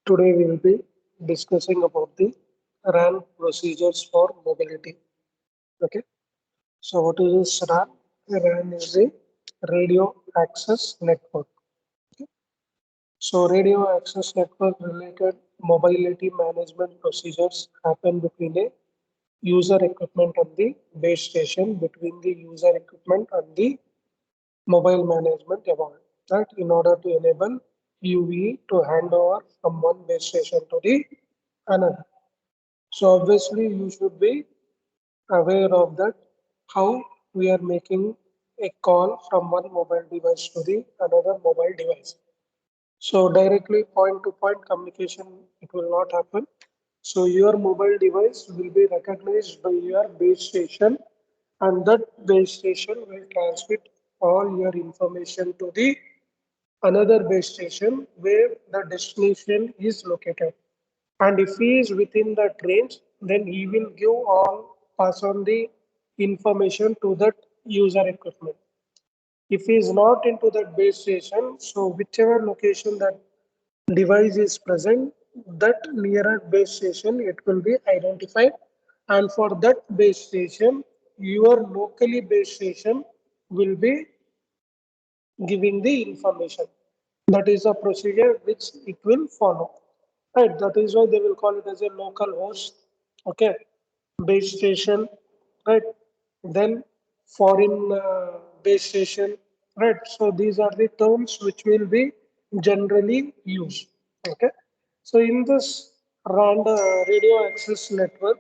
Today we will be discussing about the RAN procedures for mobility. Okay, so what is this RAN? RAN is a radio access network. Okay. So radio access network related mobility management procedures happen between a user equipment and the base station, between the user equipment and the mobile management evolved. That in order to enable UVE to hand over from one base station to the another. So obviously you should be aware of that how we are making a call from one mobile device to the another mobile device. So directly point to point communication it will not happen. So your mobile device will be recognized by your base station and that base station will transmit all your information to the another base station where the destination is located. And if he is within that range, then he will give all pass on the information to that user equipment. If he is not into that base station, so whichever location that device is present, that nearer base station it will be identified. And for that base station, your locally base station will be giving the information. That is a procedure which it will follow. Right, that is why they will call it as a local host, okay, base station, right? Then foreign base station, right? So these are the terms which will be generally used, okay? So in this radio access network,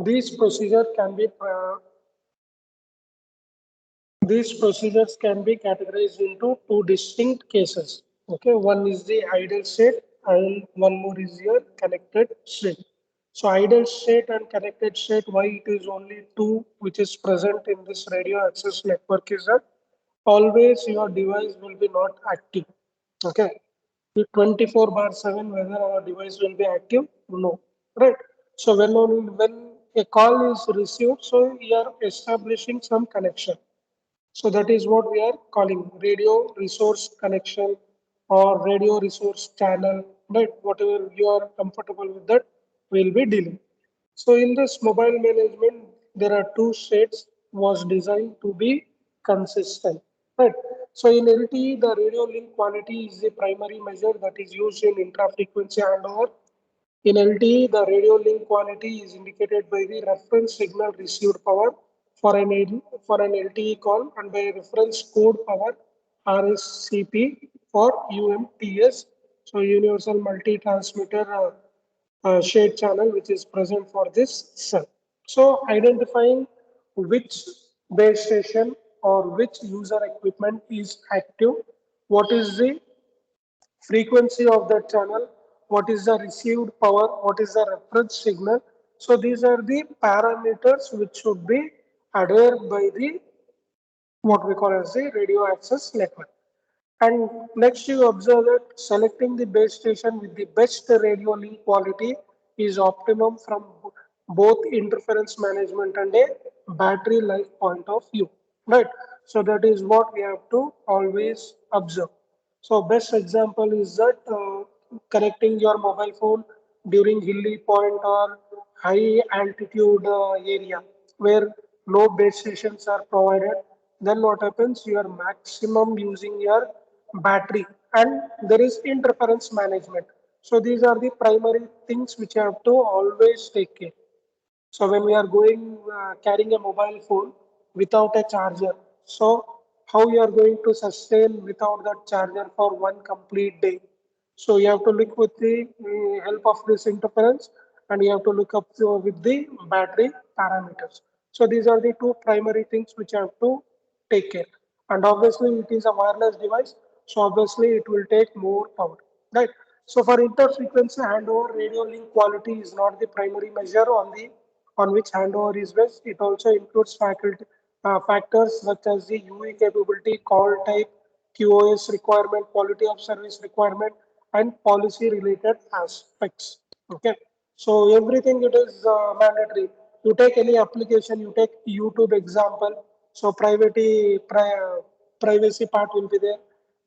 these procedures can be these procedures can be categorized into two distinct cases. Okay, one is the idle state and one more is your connected state. So idle state and connected state, why it is only two which is present in this radio access network is that always your device will be not active. Okay, the 24 bar 7 whether our device will be active, no, right? So when a call is received, so you are establishing some connection, so that is what we are calling radio resource connection or radio resource channel, right? Whatever you are comfortable with that, we'll be dealing. So in this mobile management, there are two states was designed to be consistent, right? So in LTE, the radio link quality is the primary measure that is used in intra-frequency handover. In LTE, the radio link quality is indicated by the reference signal received power for an LTE call and by reference code power RSCP for UMTS, so Universal Multi-Transmitter shared channel which is present for this cell. So identifying which base station or which user equipment is active, what is the frequency of that channel, what is the received power, what is the reference signal. So these are the parameters which should be adhered by the what we call as the radio access network. And next you observe that selecting the base station with the best radio link quality is optimum from both interference management and a battery life point of view, right? So that is what we have to always observe. So best example is that connecting your mobile phone during hilly point or high altitude area where no base stations are provided. Then what happens? You are maximum using your battery and there is interference management. So these are the primary things which you have to always take care. So when we are going carrying a mobile phone without a charger, so how you are going to sustain without that charger for one complete day? So you have to look with the help of this interference, and you have to look up with the battery parameters. So these are the two primary things which you have to take care. And obviously it is a wireless device, so obviously it will take more power, right? So for interfrequency handover, radio link quality is not the primary measure on which handover is based. It also includes factors such as the UE capability, call type, QoS requirement, quality of service requirement, and policy related aspects. Okay, so everything it is mandatory. You take any application, you take YouTube example. So privacy part will be there.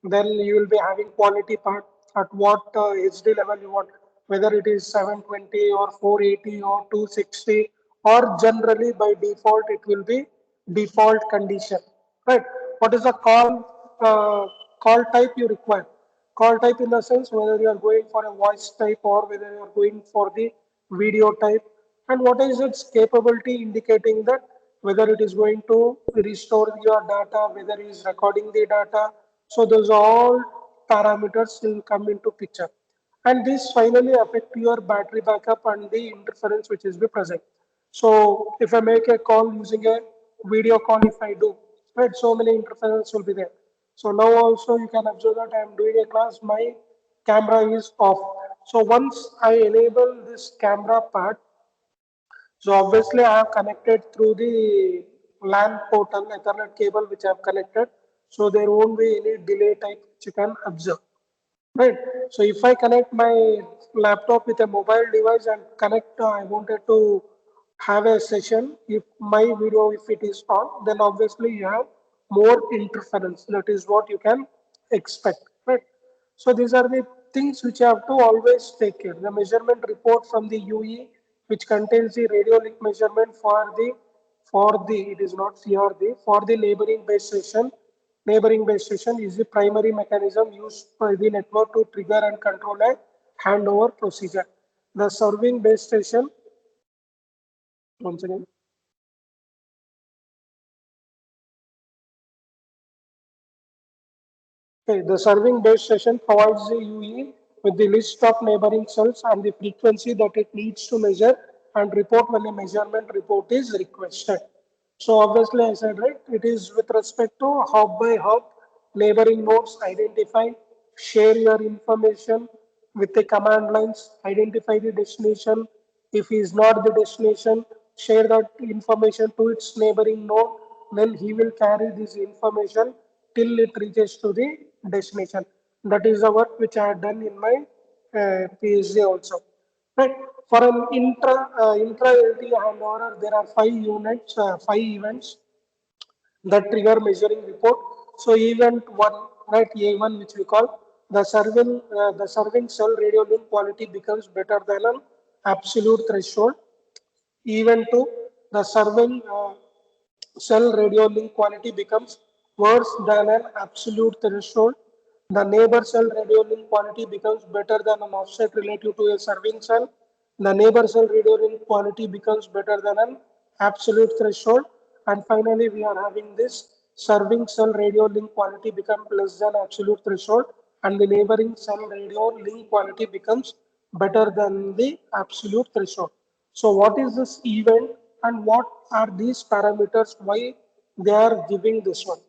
Then you will be having quality part. at what HD level you want, whether it is 720 or 480 or 260, or generally by default it will be default condition, right? What is the call type you require? Call type in the sense whether you are going for a voice type or whether you are going for the video type, and what is its capability indicating that whether it is going to restore your data, whether it is recording the data. So those all parameters will come into picture. And this finally affect your battery backup and the interference which is be present. So if I make a call using a video call, if I do, right, so many interference will be there. So now also you can observe that I am doing a class, my camera is off. So once I enable this camera part, so obviously I have connected through the LAN portal, Ethernet cable which I have connected. So there won't be any delay type which you can observe. Right. So if I connect my laptop with a mobile device and connect, I wanted to have a session. If my video, if it is on, then obviously you have more interference. That is what you can expect. Right. So these are the things which you have to always take care. The measurement report from the UE, which contains the radio link measurement for the it is not CRD for the neighboring base station. Neighboring base station is the primary mechanism used by the network to trigger and control a handover procedure. The serving base station, once again, okay, the serving base station provides the UE with the list of neighboring cells and the frequency that it needs to measure and report when a measurement report is requested. So obviously I said, right, it is with respect to hop by hop neighboring nodes identify, share your information with the command lines, identify the destination. If he is not the destination, share that information to its neighboring node, then he will carry this information till it reaches to the destination. That is the work which I have done in my PhD also. Right. For an intra LT handover, there are 5 units, 5 events that trigger measuring report. So event one, right, A1, which we call the serving cell radio link quality becomes better than an absolute threshold. Event two, the serving cell radio link quality becomes worse than an absolute threshold. The neighbor cell radio link quality becomes better than an offset relative to a serving cell. The neighbor cell radio link quality becomes better than an absolute threshold. And finally, we are having this serving cell radio link quality becomes less than absolute threshold, and the neighboring cell radio link quality becomes better than the absolute threshold. So what is this event and what are these parameters? Why they are giving this one?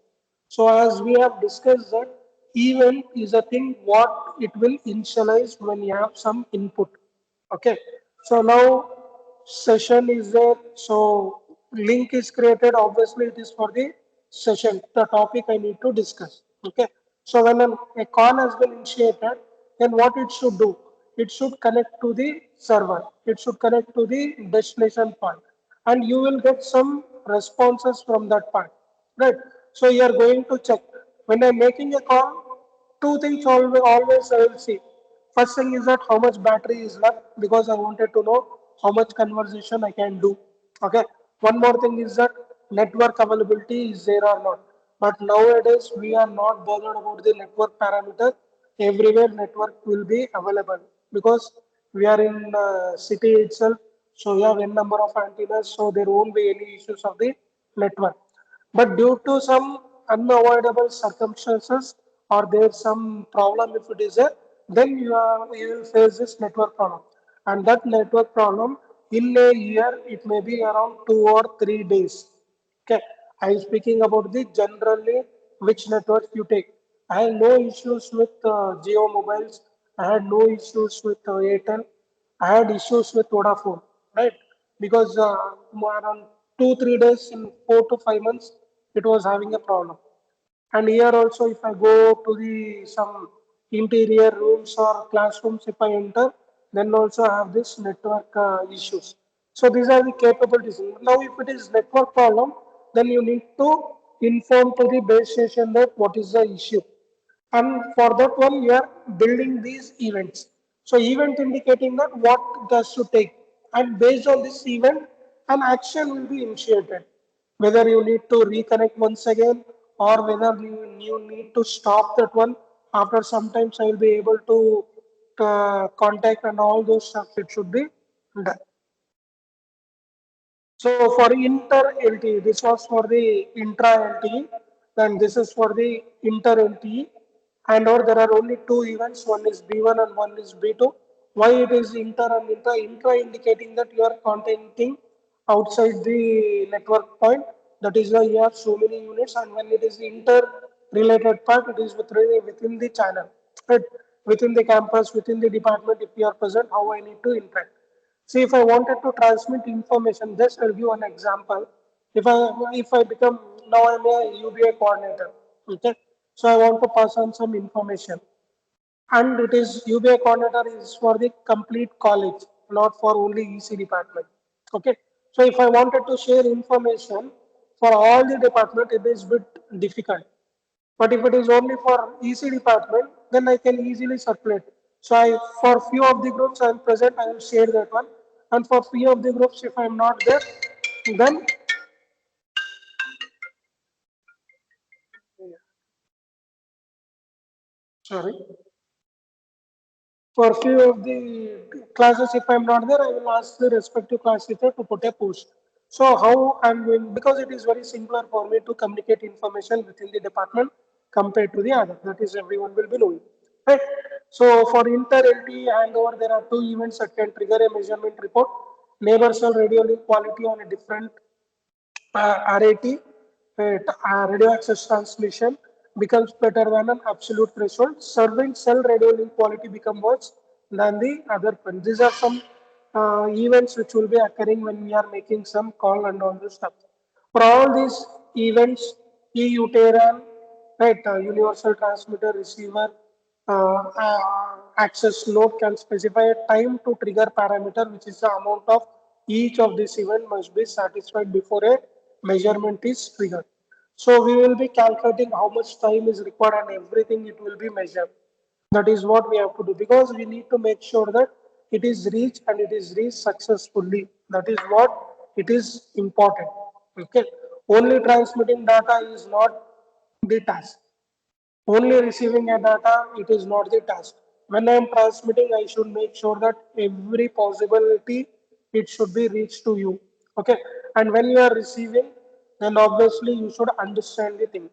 So as we have discussed that event is a thing what it will initialize when you have some input. Okay. So now session is there. So link is created. Obviously it is for the session, the topic I need to discuss. Okay. So when a call has been initiated, then what it should do? It should connect to the server. It should connect to the destination point, and you will get some responses from that part, right? So you are going to check when I'm making a call. Two things always I will see. First thing is that how much battery is left because I wanted to know how much conversation I can do. Okay. One more thing is that network availability is there or not. But nowadays we are not bothered about the network parameter. Everywhere network will be available because we are in city itself. So we have n number of antennas. So there won't be any issues of the network. But due to some unavoidable circumstances or there's some problem if it is there, then you will face this network problem. And that network problem in a year, it may be around 2 or 3 days. Okay, I am speaking about the generally which networks you take. I had no issues with Geo mobiles. I had no issues with Airtel. I had issues with Vodafone, right? Because around 2 3 days in 4 to 5 months, it was having a problem. And here also, if I go to the some interior rooms or classrooms, if I enter, then also I have this network issues. So these are the capabilities. Now, if it is network problem, then you need to inform to the base station that what is the issue. And for that one, here building these events. So event indicating that what does to take, and based on this event, an action will be initiated. Whether you need to reconnect once again or whether you need to stop that one. After sometimes I will be able to contact and all those stuff. It should be done. So for inter LTE, this was for the intra LTE, and this is for the inter LTE. And or there are only two events, one is B1 and one is B2. Why it is inter and intra? Intra indicating that you are contacting outside the network point. That is why you have so many units. And when it is inter related part, it is within the channel, right? Within the campus, within the department, if you are present, how I need to interact. See, if I wanted to transmit information, just I'll give you an example. If I become now I'm a UBA coordinator, okay? So I want to pass on some information, and it is UBA coordinator is for the complete college, not for only EC department, okay? So if I wanted to share information for all the department, it is bit difficult. But if it is only for EC department, then I can easily circulate. So for few of the groups I am present, I will share that one. And for few of the groups, if I am not there, then sorry. For few of the classes, if I'm not there, I will ask the respective class teacher to put a post. So how I'm going, because it is very simpler for me to communicate information within the department compared to the other. That is everyone will be knowing. Right? So for inter-LTE handover, there are two events that can trigger a measurement report. Neighbor cell radio link quality on a different RAT, radio access transmission, becomes better than an absolute threshold. Serving cell radio link quality become worse than the other point. These are some events which will be occurring when we are making some call and all this stuff. For all these events, EUTERAN, right, universal transmitter receiver access node can specify a time to trigger parameter, which is the amount of each of this event must be satisfied before a measurement is triggered. So we will be calculating how much time is required and everything it will be measured. That is what we have to do because we need to make sure that it is reached and it is reached successfully. That is what it is important. Okay. Only transmitting data is not the task. Only receiving a data, it is not the task. When I am transmitting, I should make sure that every possibility it should be reached to you. Okay. And when you are receiving, then obviously you should understand the thing.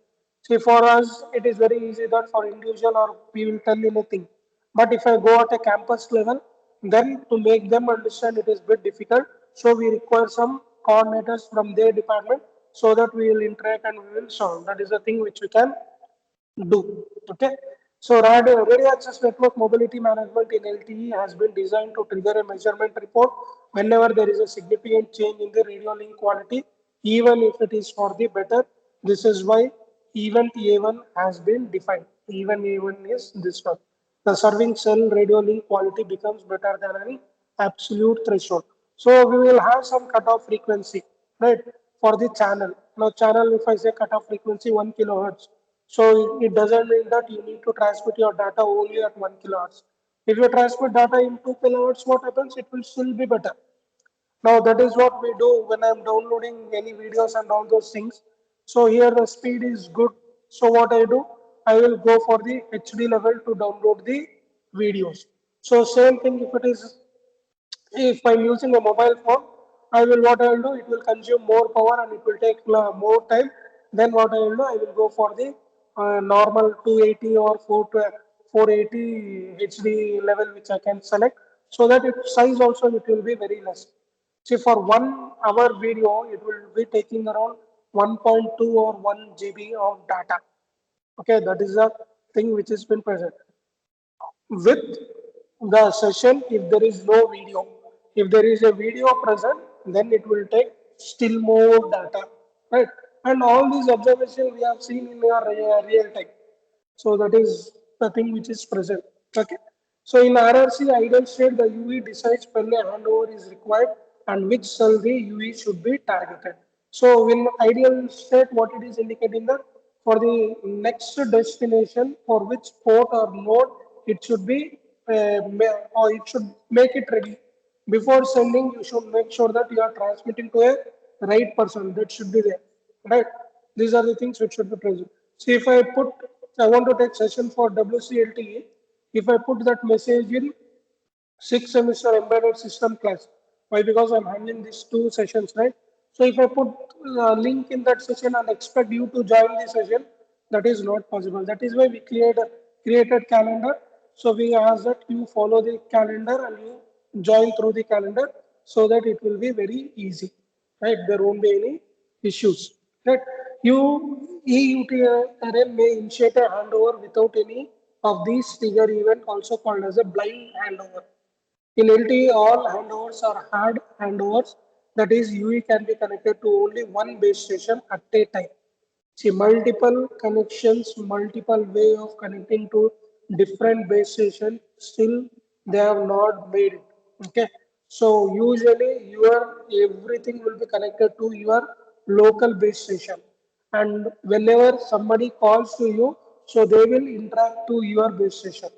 See, for us, it is very easy that for individual or we will tell anything. But if I go at a campus level, then to make them understand it is bit difficult. So we require some coordinators from their department so that we will interact and we will solve. That is the thing which we can do. Okay. So radio access network mobility management in LTE has been designed to trigger a measurement report whenever there is a significant change in the radio link quality, even if it is for the better. This is why event A1 has been defined. Even A1 is this one. The serving cell radio link quality becomes better than an absolute threshold. So we will have some cutoff frequency, right, for the channel. Now channel, if I say cutoff frequency 1 kilohertz, so it doesn't mean that you need to transmit your data only at 1 kilohertz. If you transmit data in 2 kilohertz, what happens? It will still be better. Now that is what we do when I'm downloading any videos and all those things. So here the speed is good. So what I do, I will go for the HD level to download the videos. So same thing if it is if I'm using a mobile phone, I will what I will do, it will consume more power and it will take more time. Then what I will do, I will go for the normal 280 or 480 HD level which I can select so that its size also it will be very less. See for 1 hour video, it will be taking around 1.2 or 1 GB of data. Okay, that is the thing which has been present with the session if there is no video. If there is a video present, then it will take still more data, right? And all these observations we have seen in our real time. So that is the thing which is present. Okay. So in RRC ideal state, the UE decides when a handover is required and which cell the UE should be targeted. So in ideal state, what it is indicating that for the next destination for which port or node it should be or it should make it ready. Before sending, you should make sure that you are transmitting to a right person. That should be there, right? These are the things which should be present. See, if I want to take session for WCLTE, if I put that message in sixth semester embedded system class. Why? Because I'm handling these two sessions, right? So if I put a link in that session and expect you to join the session, that is not possible. That is why we created calendar. So we ask that you follow the calendar and you join through the calendar so that it will be very easy, right? There won't be any issues, right? EUTRM may initiate a handover without any of these trigger event, also called as a blind handover. In LTE, all handovers are hard handovers. That is, UE can be connected to only one base station at a time. See, multiple connections, multiple way of connecting to different base station. Still, they have not made it. Okay, so usually your everything will be connected to your local base station, and whenever somebody calls to you, so they will interact to your base station,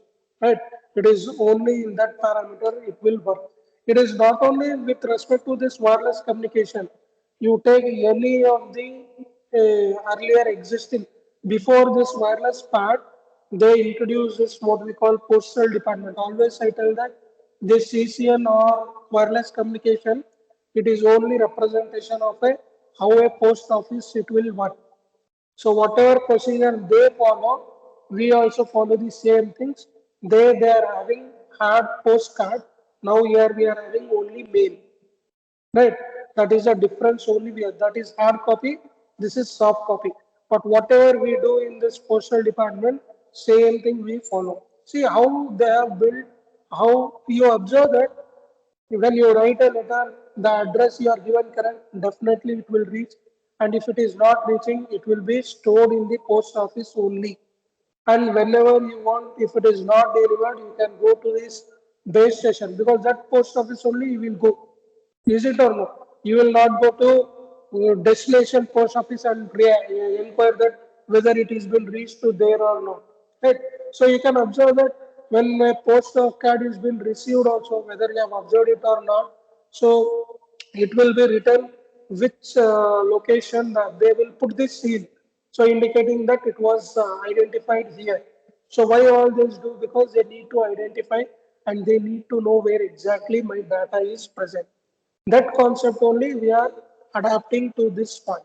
right? It is only in that parameter it will work. It is not only with respect to this wireless communication. You take any of the earlier existing, before this wireless part, they introduced this what we call postal department. Always I tell that this CCN or wireless communication, it is only representation of a how a post office it will work. So whatever procedure they follow, we also follow the same things. They are having hard postcard. Now here we are having only mail. Right? That is a difference only we have. That is hard copy. This is soft copy. But whatever we do in this postal department, same thing we follow. See how they have built, how you observe that when you write a letter, the address you are given correct, definitely it will reach. And if it is not reaching, it will be stored in the post office only. And whenever you want, if it is not delivered, you can go to this base station because that post office only you will go. Is it or no? You will not go to destination post office and inquire that whether it has been reached to there or not. Right? So you can observe that when a post card is been received also, whether you have observed it or not. So it will be written which location that they will put this seal. So indicating that it was identified here. So why all this do? Because they need to identify and they need to know where exactly my data is present. That concept only we are adapting to this point.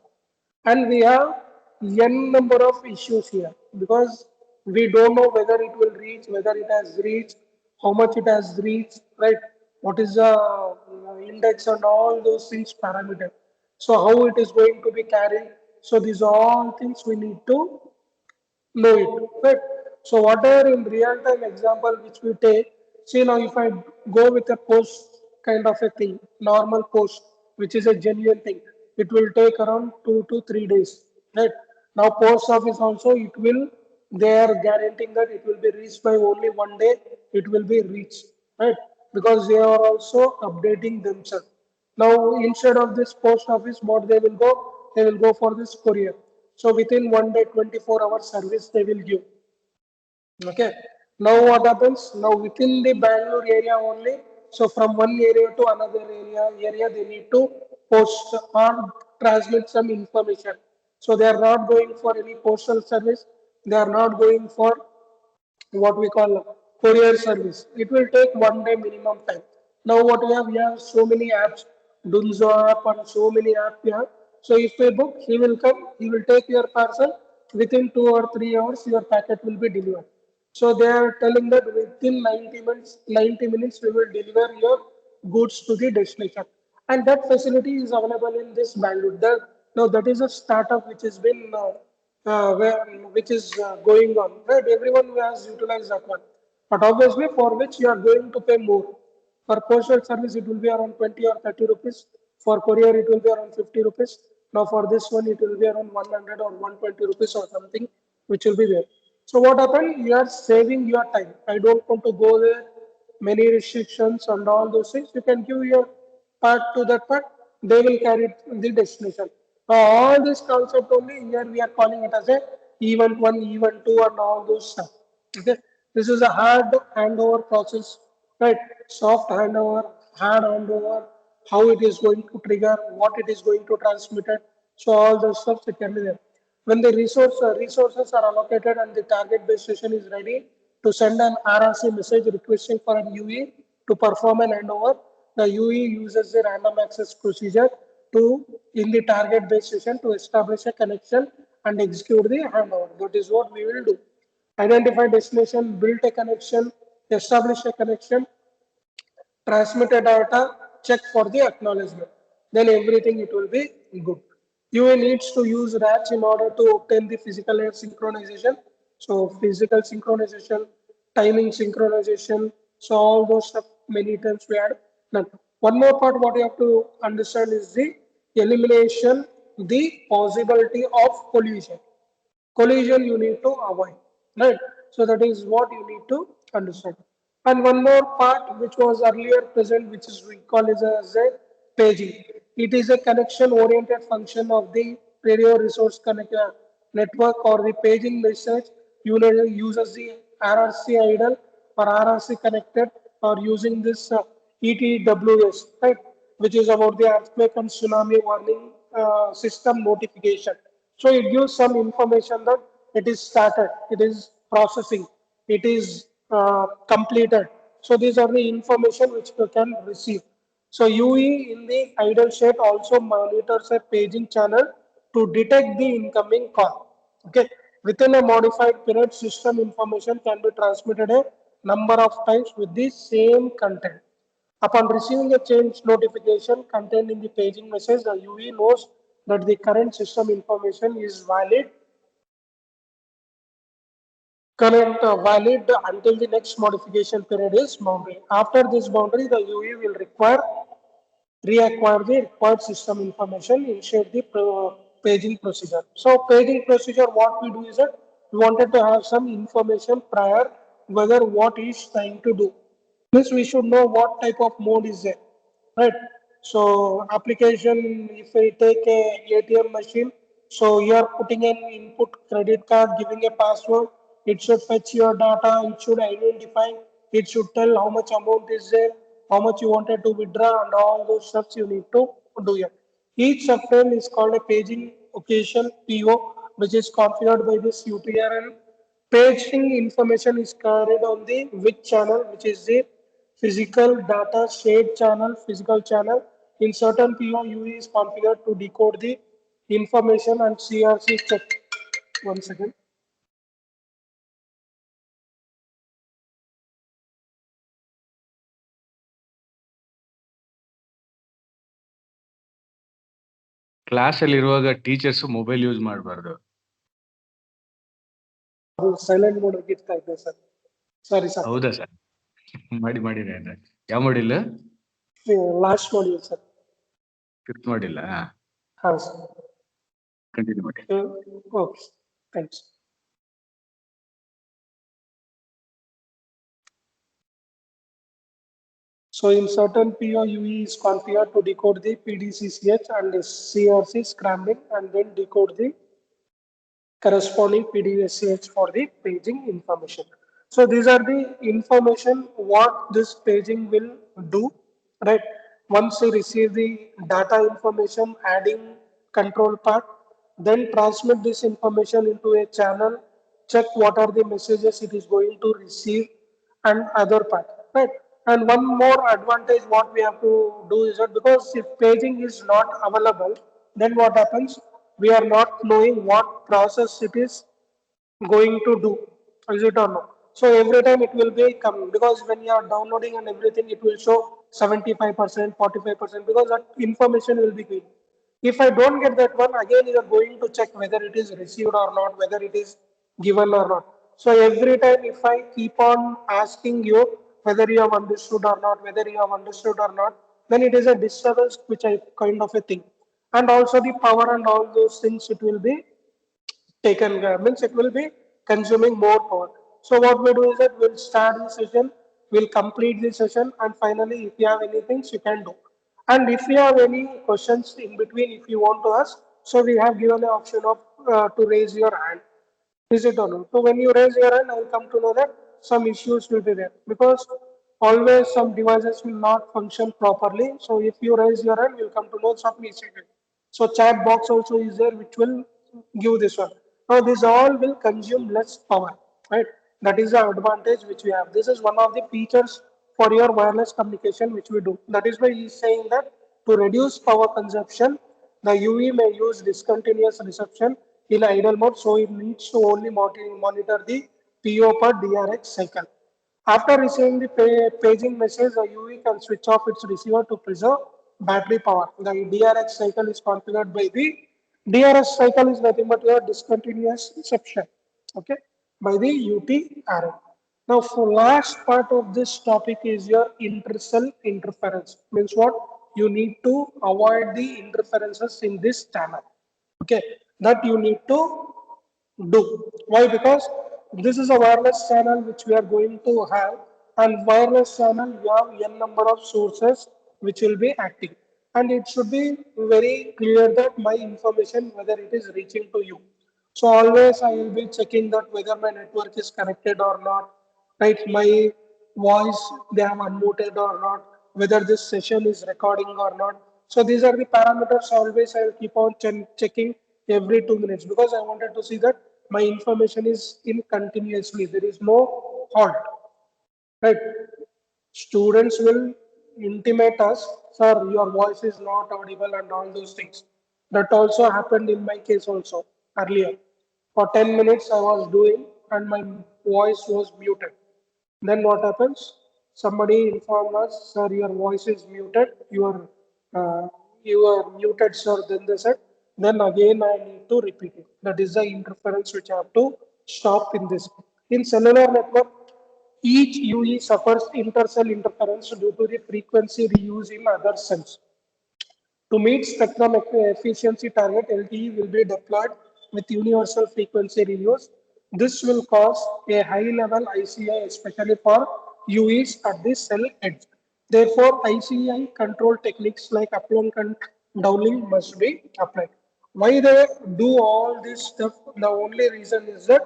And we have n number of issues here because we don't know whether it will reach, whether it has reached, how much it has reached, right? What is the index and all those things parameter. So how it is going to be carried. So these are all things we need to know it, right? So whatever in real time example which we take, see now if I go with a post kind of a thing, normal post, which is a genuine thing, it will take around 2 to 3 days, right? Now post office also it will, they are guaranteeing that it will be reached by only one day, it will be reached, right? Because they are also updating themselves. Now, instead of this post office, what they will go? They will go for this courier. So within one day, 24-hour service they will give. Okay. Now what happens? Now within the Bangalore area only. So from one area to another area they need to post or transmit some information. So they are not going for any postal service. They are not going for what we call courier service. It will take one day minimum time. Now what we have so many apps, Dunzo app and so many apps we have. So if we book, he will come, he will take your parcel within 2 or 3 hours, your packet will be delivered. So they are telling that within 90 minutes we will deliver your goods to the destination. And that facility is available in this Bangalore. Now that is a startup which has been which is going on, right? Everyone has utilized that one. But obviously, for which you are going to pay more. For postal service, it will be around 20 or 30 rupees. For courier, it will be around 50 rupees. Now, for this one, it will be around 100 or 120 rupees or something, which will be there. So, what happened? You are saving your time. I don't want to go there, many restrictions and all those things. You can give your part to that part, they will carry it in the destination. Now, all this concept only here we are calling it as a event one, event two, and all those stuff. Okay. This is a hard handover process, right? Soft handover, hard handover, how it is going to trigger, what it is going to transmit it. So all those stuff it can be there. When the resources are allocated and the target base station is ready to send an RRC message requesting for an UE to perform an handover, the UE uses the random access procedure to in the target base station to establish a connection and execute the handover. That is what we will do. Identify destination, build a connection, establish a connection, transmit a data, check for the acknowledgement. Then everything it will be good. UA needs to use RATs in order to obtain the physical layer synchronization. So physical synchronization, timing synchronization, so all those stuff many times we had. Now, one more part what you have to understand is the elimination, the possibility of collision. Collision you need to avoid, right? So that is what you need to understand. And one more part which was earlier present, which is we call as a paging. It is a connection oriented function of the radio resource connector network, or the paging message uses the RRC idle or RRC connected, or using this ETWS, right, which is about the earthquake and tsunami warning system notification. So it gives some information that it is started, it is processing, it is completed. So these are the information which you can receive. So UE in the idle state also monitors a paging channel to detect the incoming call. Okay, within a modified period, system information can be transmitted a number of times with the same content. Upon receiving a change notification contained in the paging message, the UE knows that the current system information is valid until the next modification period is boundary. After this boundary, the UE will reacquire the required system information, initiate the paging procedure. So paging procedure, what we do is that we wanted to have some information prior whether what is trying to do. Means we should know what type of mode is there, right? So application, if we take a ATM machine, so you are putting an input credit card, giving a password, it should fetch your data, it should identify, it should tell how much amount is there, how much you wanted to withdraw, and all those steps you need to do here. Each subframe is called a paging occasion PO, which is configured by this UTRN. Paging information is carried on the which channel, which is the physical data shared channel, physical channel. In certain PO, UE is configured to decode the information and CRC check. One second. Class ಅಲ್ಲಿ ಇರುವಾಗ teachers mobile use ಮಾಡಬಾರ್ದು. Silent mode ಇರ್ತಾ ಇದೆ sir. Sorry sir. ಹೌದಾ sir? ಮಾಡಿ ಯಾವ ಮಾಡಿಲ್ಲ? Last module sir. Fifth ಮಾಡಿಲ್ಲ? ಹಾ ಸರ್. ಕಂಟಿನ್ಯೂ ಮಾಡಿ. Okay, thanks. So in certain PO, UE is configured to decode the PDCCH and the CRC scrambling and then decode the corresponding PDCH for the paging information. So these are the information what this paging will do, right? Once you receive the data information, adding control part, then transmit this information into a channel, check what are the messages it is going to receive and other part, right? And one more advantage what we have to do is that because if paging is not available, then what happens? We are not knowing what process it is going to do. Is it or not? So every time it will be coming because when you are downloading and everything, it will show 75%, 45% because that information will be given. If I don't get that one, again you are going to check whether it is received or not, whether it is given or not. So every time if I keep on asking you whether you have understood or not, whether you have understood or not, then it is a disturbance which I kind of a thing. And also the power and all those things it will be taken means it will be consuming more power. So what we do is that we'll start the session, we'll complete the session, and finally, if you have anything, you can do. And if you have any questions in between, if you want to ask, so we have given the option of to raise your hand. Is it or not? So when you raise your hand, I will come to know that. some issues will be there because always some devices will not function properly. So if you raise your hand, you'll come to know some issue. So chat box also is there which will give this one. Now this all will consume less power, right? That is the advantage which we have. This is one of the features for your wireless communication which we do. That is why he is saying that to reduce power consumption, the UE may use discontinuous reception in idle mode, so it needs to only monitor the PO per DRX cycle. After receiving the paging message, the UE can switch off its receiver to preserve battery power. The DRX cycle is configured by the DRS cycle is nothing but your discontinuous reception, okay, by the UTRN. Now, for last part of this topic is your intercell interference. Means what? You need to avoid the interferences in this channel. Okay, that you need to do. Why? Because this is a wireless channel which we are going to have, and wireless channel you have n number of sources which will be active, and it should be very clear that my information whether it is reaching to you. So always I will be checking that whether my network is connected or not, right? My voice they have unmuted or not, whether this session is recording or not. So these are the parameters always I will keep on checking every 2 minutes because I wanted to see that my information is in continuously. There is no halt, right? Students will intimate us, sir, your voice is not audible and all those things. That also happened in my case also earlier. For 10 minutes I was doing and my voice was muted. Then what happens? Somebody informed us, sir, your voice is muted. Uh, you are muted, sir. Then they said, then again I need to repeat it. That is the interference which I have to stop in this. In cellular network, each UE suffers intercell interference due to the frequency reuse in other cells. To meet spectrum efficiency target, LTE will be deployed with universal frequency reuse. This will cause a high-level ICI, especially for UEs at the cell edge. Therefore, ICI control techniques like uplink and downlink must be applied. Why they do all this stuff? The only reason is that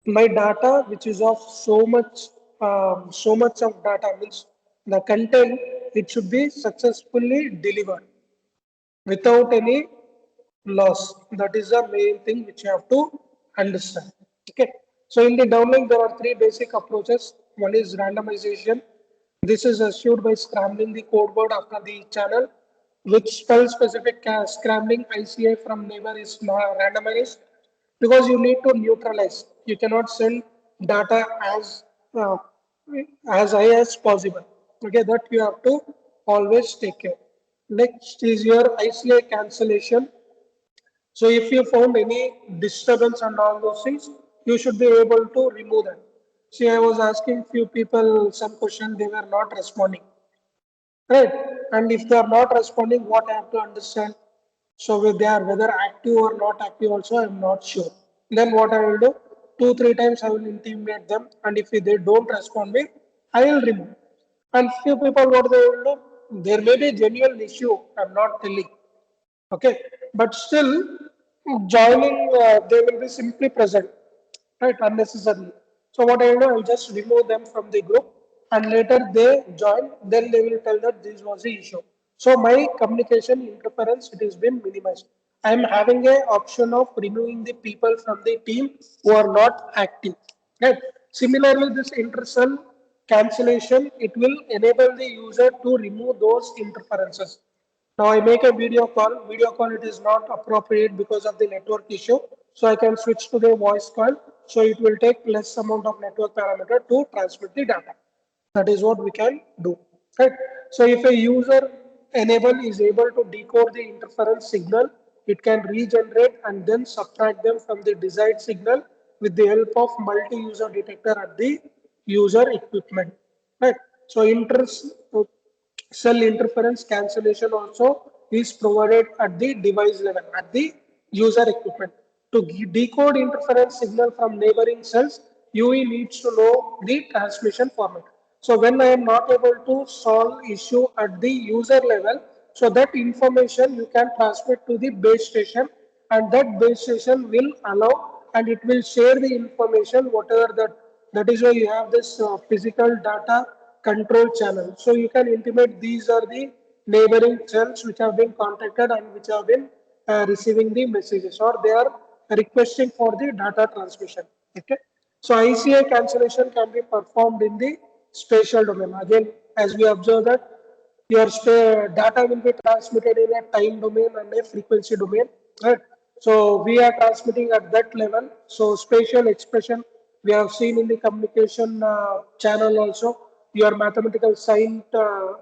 my data, which is of so much of data means the content, it should be successfully delivered without any loss. That is the main thing which you have to understand. Okay. So in the downlink, there are three basic approaches. One is randomization. This is achieved by scrambling the code word after the channel, which spell specific scrambling ICI from neighbor is randomized because you need to neutralize. You cannot send data uh, as high as possible. Okay, that you have to always take care. Next is your ICI cancellation. So if you found any disturbance and all those things, you should be able to remove them. See, I was asking few people some question, they were not responding. Right. And if they are not responding, what I have to understand? So if they are whether active or not active also, I am not sure. Then what I will do? 2, 3 times I will intimidate them. And if they don't respond me, I will remove. And few people what they will do? There may be genuine issue. I'm not telling. Okay. But still joining, they will be simply present, right? Unnecessarily. So what I will do, I will just remove them from the group and later they join, then they will tell that this was the issue. So my communication interference, it has been minimized. I am having a option of removing the people from the team who are not active. Right. Similarly, this intercell cancellation, it will enable the user to remove those interferences. Now I make a video call. Video call it is not appropriate because of the network issue. So I can switch to the voice call. So it will take less amount of network parameter to transmit the data. That is what we can do. Right. So if a user enable is able to decode the interference signal, it can regenerate and then subtract them from the desired signal with the help of multi-user detector at the user equipment. Right. So cell interference cancellation also is provided at the device level, at the user equipment. To decode interference signal from neighboring cells, UE needs to know the transmission format. So when I am not able to solve issue at the user level, so that information you can transmit to the base station and that base station will allow and it will share the information whatever that That is why you have this physical data control channel. So you can intimate these are the neighboring cells which have been contacted and which have been receiving the messages, or they are requesting for the data transmission. Okay. So ICA cancellation can be performed in the spatial domain. Again, as we observe that your data will be transmitted in a time domain and a frequency domain, right? So we are transmitting at that level. So spatial expression we have seen in the communication channel also. Your mathematical sine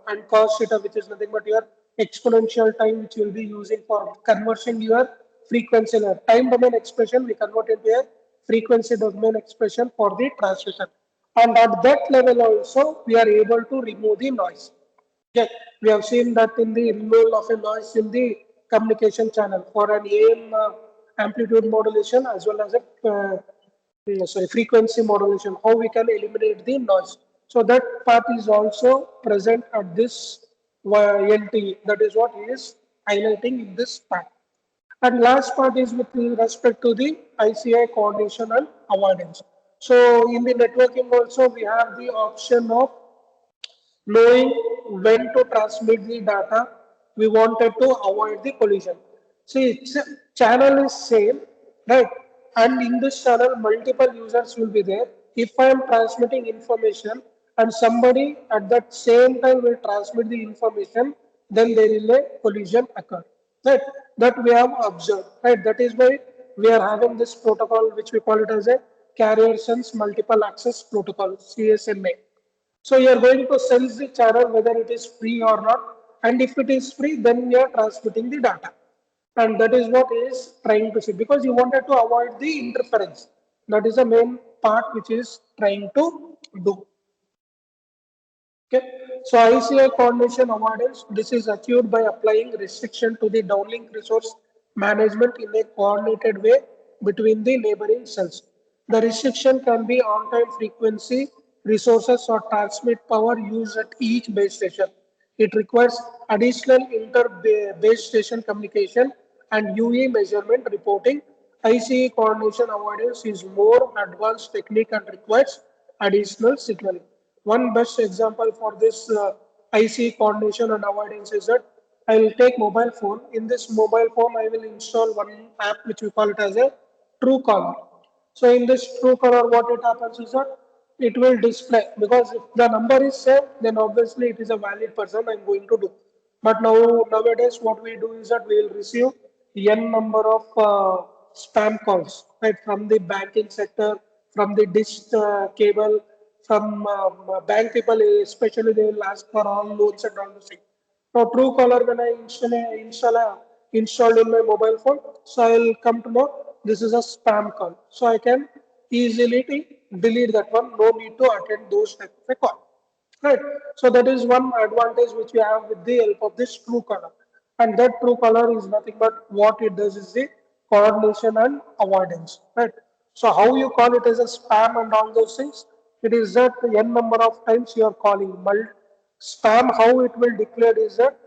and cos theta, which is nothing but your exponential time, which you will be using for converting your frequency. Time domain expression we convert into a frequency domain expression for the transmission. And at that level also, we are able to remove the noise. Yeah, we have seen that in the removal of a noise in the communication channel for an AM amplitude modulation as well as a frequency modulation, how we can eliminate the noise. So that part is also present at this LT. That is what he is highlighting in this part. And last part is with respect to the ICI coordination and avoidance. So in the networking also we have the option of knowing when to transmit the data, we wanted to avoid the collision. See, channel is same, right? And in this channel, multiple users will be there. If I am transmitting information and somebody at that same time will transmit the information, then there is a collision occur. Right? That we have observed. Right? That is why we are having this protocol, which we call it as a carrier sense multiple access protocol, CSMA. So you are going to sense the channel whether it is free or not. And if it is free, then you are transmitting the data. And that is what is trying to see because you wanted to avoid the interference. That is the main part which is trying to do. Okay. So ICI coordination avoidance, this is achieved by applying restriction to the downlink resource management in a coordinated way between the neighboring cells. The restriction can be on-time frequency, resources or transmit power used at each base station. It requires additional inter-base station communication and UE measurement reporting. ICE coordination avoidance is more advanced technique and requires additional signaling. One best example for this IC coordination and avoidance is that I will take mobile phone. In this mobile phone, I will install one app which we call it as a Truecaller. So in this Truecaller, what it happens is that it will display because if the number is same, then obviously it is a valid person I'm going to do. But nowadays, what we do is that we will receive n number of spam calls, right, from the banking sector, from the dish cable, from bank people, especially they will ask for all loans and all the things. Now, Truecaller, when I installed in my mobile phone, so I will come to know this is a spam call. So I can easily delete that one. No need to attend those type of a call. Right. So that is one advantage which we have with the help of this Truecaller. And that Truecaller is nothing but what it does is the coordination and avoidance. Right. So how you call it as a spam and all those things, it is that n number of times you are calling. Spam, how it will declare is that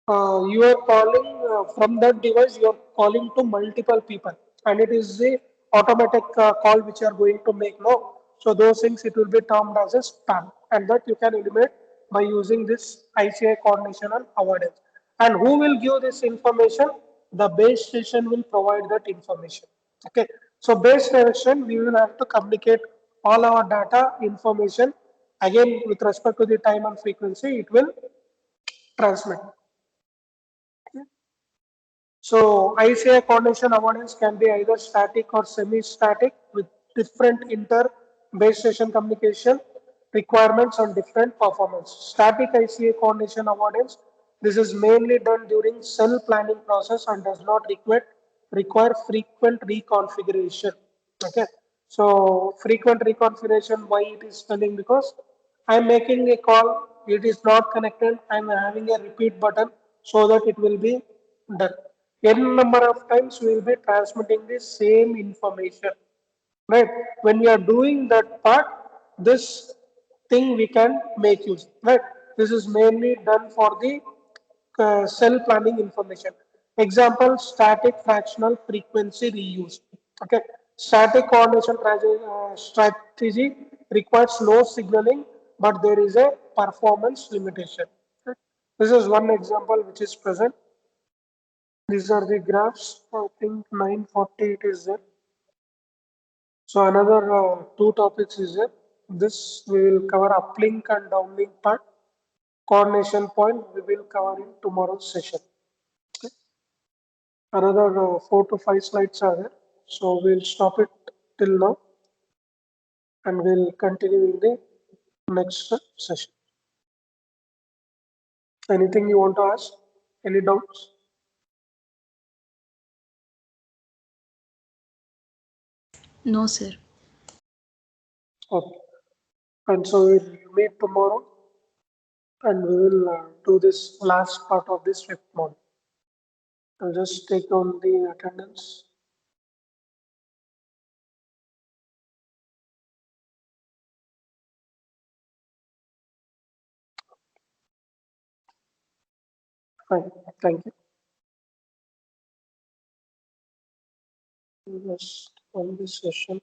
you are calling from that device, you are calling to multiple people, and it is the automatic call which you are going to make now. So those things it will be termed as a spam, and that you can eliminate by using this ICI coordination and avoidance. And who will give this information? The base station will provide that information. Okay. So base station, we will have to communicate all our data information. Again, with respect to the time and frequency, it will transmit. So ICI coordination avoidance can be either static or semi-static with different inter-base station communication requirements and different performance. Static ICI coordination avoidance, this is mainly done during cell planning process and does not require frequent reconfiguration. Okay. So frequent reconfiguration, why it is telling? Because I'm making a call, it is not connected, I'm having a repeat button so that it will be done. N number of times we will be transmitting the same information. Right? When we are doing that part, this thing we can make use. Right? This is mainly done for the cell planning information. Example, static fractional frequency reuse. Okay. Static coordination strategy requires no signaling, but there is a performance limitation. Okay. This is one example which is present. These are the graphs. I think 940 it is there. So another two topics is there. This we will cover uplink and downlink part. Coordination point we will cover in tomorrow's session. Okay. Another 4 to 5 slides are there. So we'll stop it till now and we'll continue in the next session. Anything you want to ask? Any doubts? No, sir. Okay. And so we'll meet tomorrow and we will do this last part of this fifth module. I'll just take down the attendance. Fine. Thank you. Just on this session.